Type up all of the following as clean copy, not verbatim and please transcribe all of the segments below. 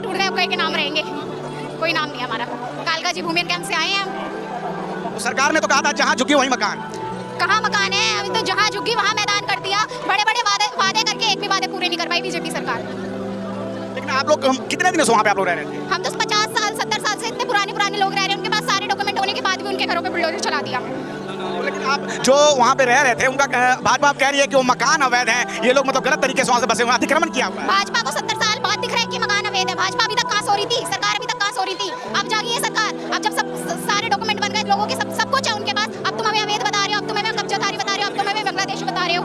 टूट गए, कई के नाम रहेंगे, कोई नाम नहीं है हमारा। कालका जी वुमेन कैंप से आए हैं हम। तो सरकार ने तो कहा था जहाँ झुकी वहीं मकान, कहाँ मकान है? अभी तो जहाँ झुकी वहाँ मैदान कर दिया। बड़े बड़े वादे करके एक भी वादे पूरे नहीं कर पाई बीजेपी सरकार। लेकिन आप लोग कितने दिनों से वहाँ पे आप लोग रह रहे थे? हम तो 50 साल 70 साल से इतने पुराने लोग रह रहे हैं, उनके पास सारे डॉक्यूमेंट होने के बाद भी उनके घरों पे बुलडोजर चला दिया। लेकिन आप जो वहाँ पे रह रहे थे उनका भाजपा आप कह रही है कि वो मकान अवैध है, ये लोग मतलब गलत तरीके से वहाँ से बसे हुए, अतिक्रमण किया हुआ है। भाजपा को 70 साल बाद दिख रहा है कि मकान अवैध है। भाजपा अभी तक कहाँ सो रही थी, सरकार अभी तक कहाँ सो रही थी? अब जागी है सरकार। अब जब सब सारे डॉक्यूमेंट बन गए लोगों के, सब कुछ है उनके पास, अब तुम हमें अवैध बता रहे हो, अब तुम हमें कब्जाधारी बता रहे हो, अब तुम हमें बांग्लादेश बता रहे हो।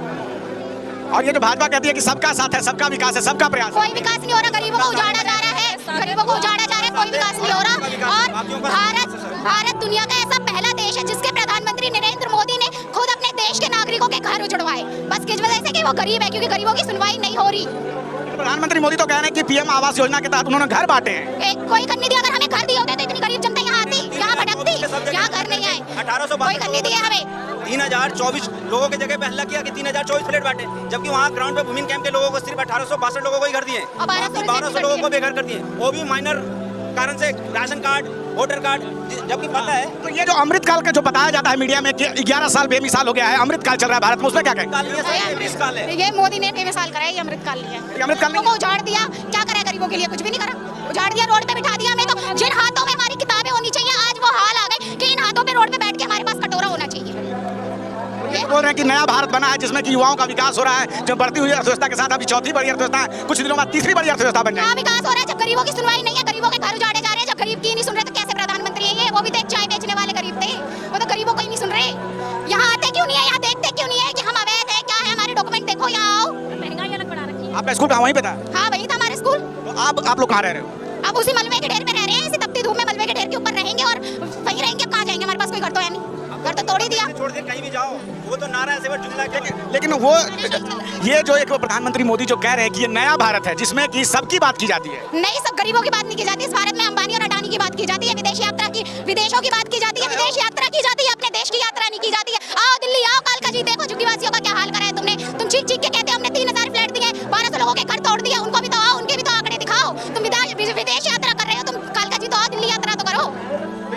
और ये जो भाजपा कहती है कि सबका साथ है, सबका विकास है, सबका प्रयास है, कोई विकास नहीं हो रहा, गरीबों को उजाड़ा जा रहा है, गरीबों को उजाड़ा जा रहा है, कोई विकास नहीं हो रहा। और भारत दुनिया का ऐसा पहला देश है जिसके प्रधानमंत्री नरेंद्र मोदी ने खुद अपने देश के नागरिकों के घर उजड़वाए, बस किस वजह से कि वो गरीब है, क्योंकि गरीबों की सुनवाई नहीं हो रही। प्रधानमंत्री मोदी तो कह रहे हैं कि पीएम आवास योजना के तहत उन्होंने घर बांटे हैं। कोई घर नहीं दिया। अगर हमें घर दिए होते तो इतनी गरीब जनता यहाँ आती, यहाँ भटकती, यहाँ घर नहीं आए। 1800 कोई घर नहीं दिया हमें। 3024 लोगों की जगह पे हल्ला किया कि 3024 फ्लैट बांटे, जबकि वहाँ ग्राउंड पे वुमेन कैंप के लोगों को सिर्फ 1862 लोगों को ही घर दिए, 1200 लोगों को बेघर कर दिए, वो भी माइनर कारण से, राशन कार्ड, वोटर कार्ड, जबकि पता है। तो ये जो अमृतकाल का जो बताया जाता है मीडिया में कि 11 साल बेमिसाल हो गया है, अमृतकाल चल रहा है भारत में, उसमें क्या कहें? ये मोदी ने बेमिसाल करा है, ये अमृतकाल नहीं है। अमृतकाल को उजाड़ दिया, क्या करा गरीबों के लिए? कुछ भी नहीं करा, उजाड़ दिया, रोड पे बिठा दिया। हमें तो जिन हाथों में हमारी किताबें होनी चाहिए, आज वो हाल आ गए कि इन हाथों पे रोड पे बैठ के हमारे पास कटोरा होना चाहिए। ये बोल रहे हैं कि नया भारत बना है जिसमें कि युवाओं का विकास हो रहा है, जो बढ़ती हुई अर्थव्यवस्था के साथ अभी चौथी बड़ी अर्थव्यवस्था है, कुछ दिनों बाद तीसरी बड़ी अर्थव्यवस्था बन जाएगी। विकास हो रहा है जब गरीबों की सुनवाई नहीं है, गरीबों के घर उजाड़े जा रहे हैं। जब गरीब की नहीं सुन रहे तो कैसे प्रधानमंत्री है ये? वो भी तो एक चाय बेचने वाले गरीब थे, वो तो गरीबों को ही नहीं सुन रहे। यहाँ आते क्यों नहीं है, यहाँ देखते क्यों नहीं है कि हम अवैध है, क्या है, हमारे डॉक्यूमेंट देखो, यहाँ आओ। महंगाई अलग बढ़ा रखी है। आपका स्कूल कहाँ? वहीं पे था? हाँ वही था हमारा स्कूल। तो आप लोग कहाँ रह रहे हो? अब उसी मलबे के ढेर पे रह रहे हैं, इसी तपती धूप में मलबे के ढेर के ऊपर रहेंगे और वहीं रहेंगे। अब कहाँ जाएंगे? हमारे पास कोई घर तो है नहीं, घर तो तोड़ ही दिया। छोड़ के कहीं भी जाओ, वो तो नारा है सिर्फ जुमला के। लेकिन वो ये जो एक प्रधानमंत्री मोदी जो कह रहे हैं कि ये नया भारत है जिसमें कि सबकी बात की जाती है, नहीं, सब गरीबों की बात नहीं की जाती। इस भारत में अंबानी और अडानी की बात की जाती है, विदेश यात्रा की, विदेशों की बात की जाती है, विदेश यात्रा की जाती है, अपने देश की यात्रा नहीं की जाती है। आओ दिल्ली आओ, कालका जी देखो झुग्गीवासियों का क्या हाल करा है तुमने। तुम चीख चीख के कहते हो हमने 3000 फ्लैट दिए, 1200 लोगों के घर तोड़ दिए, उनको भी तो आओ, उनके भी तो आंकड़े दिखाओ। तुम विदेश यात्रा कर रहे हो, तुम कालका जी तो आओ, दिल्ली यात्रा तो करो।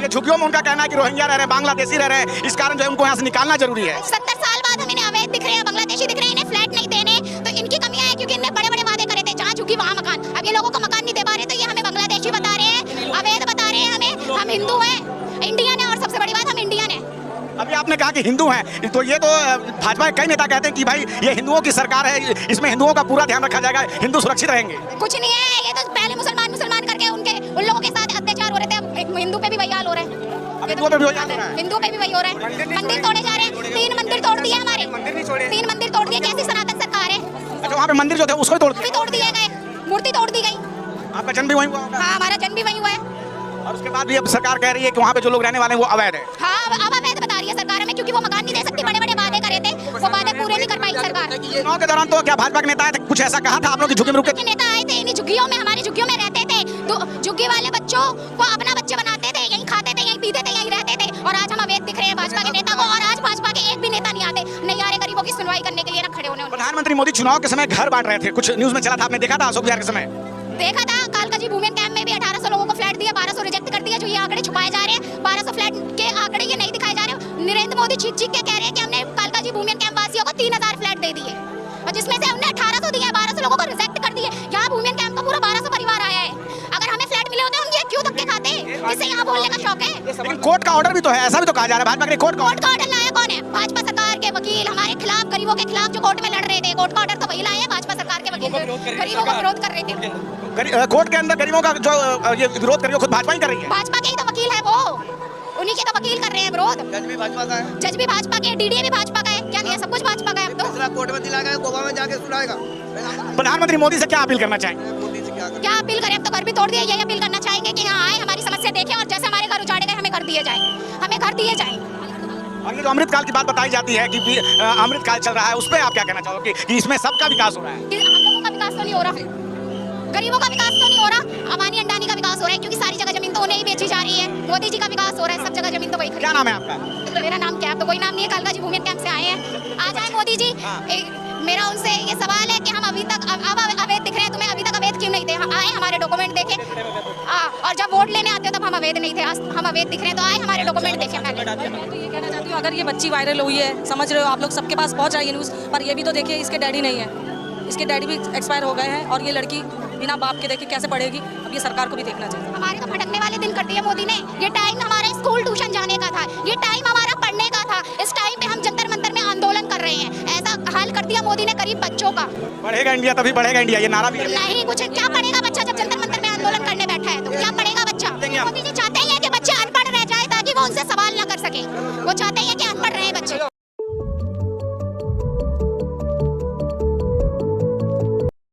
ये झुग्गियों में उनका कहना है कि रोहिंग्या रह रहे हैं, बांग्लादेशी रह रहे हैं, इस कारण जो है उनको यहाँ से निकालना जरूरी है। 70 साल बाद हम इन्हें अवैध दिख रहे हैं, बांग्लादेशी दिख रहे हैं, इन्हें फ्लैट नहीं देने, तो इनकी कमियां है क्योंकि इन्हें बड़े बड़े वादे करे थे, जहाँ झुकी वहाँ मकान। अब ये लोगों को मकान नहीं दे पा रहे, तो ये हमें बांग्लादेशी बता रहे हैं, अवैध बता रहे हैं हमें। हम हिंदू हैं, इंडियन है, और सबसे बड़ी बात हम इंडियन है। अभी आपने कहा कि हिंदू हैं, तो ये तो भाजपा के कई नेता कहते हैं कि भाई ये हिंदुओं की सरकार है, इसमें हिंदुओं का पूरा ध्यान रखा जाएगा, हिंदू सुरक्षित रहेंगे। कुछ नहीं है, ये तो पहले मुसलमान करके उन लोगों के साथ अत्याचार हो रहे थे, अब हिंदू पे भी वही हाल हो रहा है। हिंदू पे भी वही हो रहा है, मंदिर तोड़े जा रहे हैं। 3 मंदिर तोड़ दिए हमारे, 3 मंदिर तोड़ दिए। कैसी सनातन सरकार है? अच्छा, वहाँ पे मंदिर जो थे उसको तोड़ दिए गए, मूर्ति तोड़ दी गई। आपका जन्म भी वहीं हुआ? हाँ, हमारा जन्म भी वहीं हुआ है। और उसके बाद भी अब सरकार कह रही है कि वहाँ पे जो लोग रहने वाले हैं वो अवैध है। हाँ, अब अवैध बता रही है सरकार हमें, क्योंकि वो मकान नहीं दे सकती। बड़े बड़े वादे करे थे, वो वादे पूरे नहीं कर पाई सरकार। चुनाव के दौरान तो क्या भाजपा के नेता आए थे, कुछ ऐसा कहा था आप लोग की झुग्गी में रुके? नेता आए थे, इन्हीं झुग्गियों में, हमारी झुग्गियों में रहते थे, तो झुग्गी वाले बच्चों को अपना बच्चे बनाते थे, यहीं खाते थे, यहीं पीते थे, यहीं रहते थे। और आज हम अवैध दिख रहे हैं भाजपा के नेता को, और आज भाजपा के एक भी नेता नहीं आते, नहीं आ रहे गरीबों की सुनवाई करने के लिए, ना खड़े होने। प्रधानमंत्री मोदी चुनाव के समय घर बांट रहे थे, कुछ न्यूज में चला था, आपने देखा था अशोक विहार के समय? देखा था। कालका जी वुमेन कैंप में भी 1800 लोगों को फ्लैट दिया, 1200 रिजेक्ट कर दिया। जो ये आंकड़े छुपाए जा रहे हैं, 1200 फ्लैट के आंकड़े ये नहीं दिखाए जा रहे। नरेंद्र मोदी चीख चीख के कह रहे हैं कि हमने कालका जी वुमेन कैंप वासियों को 3000 फ्लैट दे दिए, और जिसमें से हमने 1800 दिए, 1200 लोगों को रिजेक्ट कर दिए। यहाँ वुमेन कैंप का पूरा 1200 परिवार आया है। अगर हमें फ्लैट मिले होते हम ये क्यों धक्के खाते? इससे यहाँ बोलने का शौक है। लेकिन कोर्ट का ऑर्डर भी तो है, ऐसा भी तो कहा जा रहा है भाजपा के। कोर्ट का ऑर्डर लाया कौन है? भाजपा सरकार के वकील हमारे खिलाफ, गरीबों के खिलाफ जो कोर्ट में लड़ रहे थे, कोर्ट का ऑर्डर तो वही लाए हैं, भाजपा सरकार के वकील गरीबों का विरोध कर रहे थे। कोर्ट के अंदर गरीबों का जो ये विरोध कर रही है खुद भाजपा ही कर रही है। भाजपा के ही तो वकील है, वो उन्हीं के तो वकील कर रहे हैं विरोध। जज भी भाजपा का है, जज भी भाजपा के, डीडीए भी भाजपा का है, क्या नहीं है? सब कुछ भाजपा का है। अब तो कोर्ट में दिलाएगा, गोवा में जाके सुनाएगा। प्रधानमंत्री मोदी से क्या अपील करना चाहेंगे? क्या अपील करें? अब तो घर भी तोड़ दिए। यही अपील करना चाहेंगे कि यहाँ आए, हमारी समस्या देखें, और जैसे हमारे घर उजाड़े गए हमें घर दिए जाए, हमें घर दिए जाए। और ये जो अमृतकाल की बात बताई जाती है कि अमृतकाल चल रहा है, उस पर आप क्या कहना चाहोगे कि इसमें सबका विकास हो रहा है? हम लोगों का विकास तो नहीं हो रहा, गरीबों का विकास तो नहीं हो रहा, अमानी अंडानी का विकास हो रहा है, क्योंकि सारी जगह जमीन तो उन्हें ही बेची जा रही है। मोदी जी का विकास हो रहा है, सब जगह जमीन तो वही। क्या नाम है आपका? मेरा नाम क्या है? तो कोई नाम नहीं है। कालका जी वुमेन कैंप से आए हैं। आ जाए मोदी जी। मेरा उनसे ये सवाल है कि हम अभी तक अब अवैध दिख रहे हैं, तुम्हें अभी तक अवैध क्यों नहीं थे? आए, हमारे डॉक्यूमेंट डॉक्यूमेंट देखे। और जब वोट लेने आते हो तब हम अवैध नहीं थे, हम अवैध दिख रहे हैं तो आए हमारे डॉक्यूमेंट देखे मैंने। मैं तो ये कहना चाहती हूँ, अगर ये बच्ची वायरल हुई है, समझ रहे हो आप लोग, सबके पास पहुंच आई है न्यूज़, पर ये भी तो देखिए इसके डैडी नहीं है, इसके डैडी भी एक्सपायर हो गए हैं और ये लड़की बिना बाप के देखे कैसे पढ़ेगी। अब ये सरकार को भी देखना चाहिए। हमारे तो भटकने वाले दिन कर दिए मोदी ने। ये टाइम हमारा स्कूल ट्यूशन जाने का था, ये टाइम हमारा पढ़ने का था। इस टाइम पे हम जंतर मंतर में आंदोलन कर रहे हैं। ऐसा हाल कर दिया मोदी ने गरीब बच्चों का। बढ़ेगा इंडिया तभी बढ़ेगा इंडिया, ये नारा भी है। नहीं कुछ क्या पढ़ेगा बच्चा जब जंतर मंतर में आंदोलन करने बैठा है, तो क्या पढ़ेगा बच्चा? मोदी जी चाहते ही है कि बच्चे अनपढ़ रह जाए ताकि वो उनसे सवाल ना कर सके। वो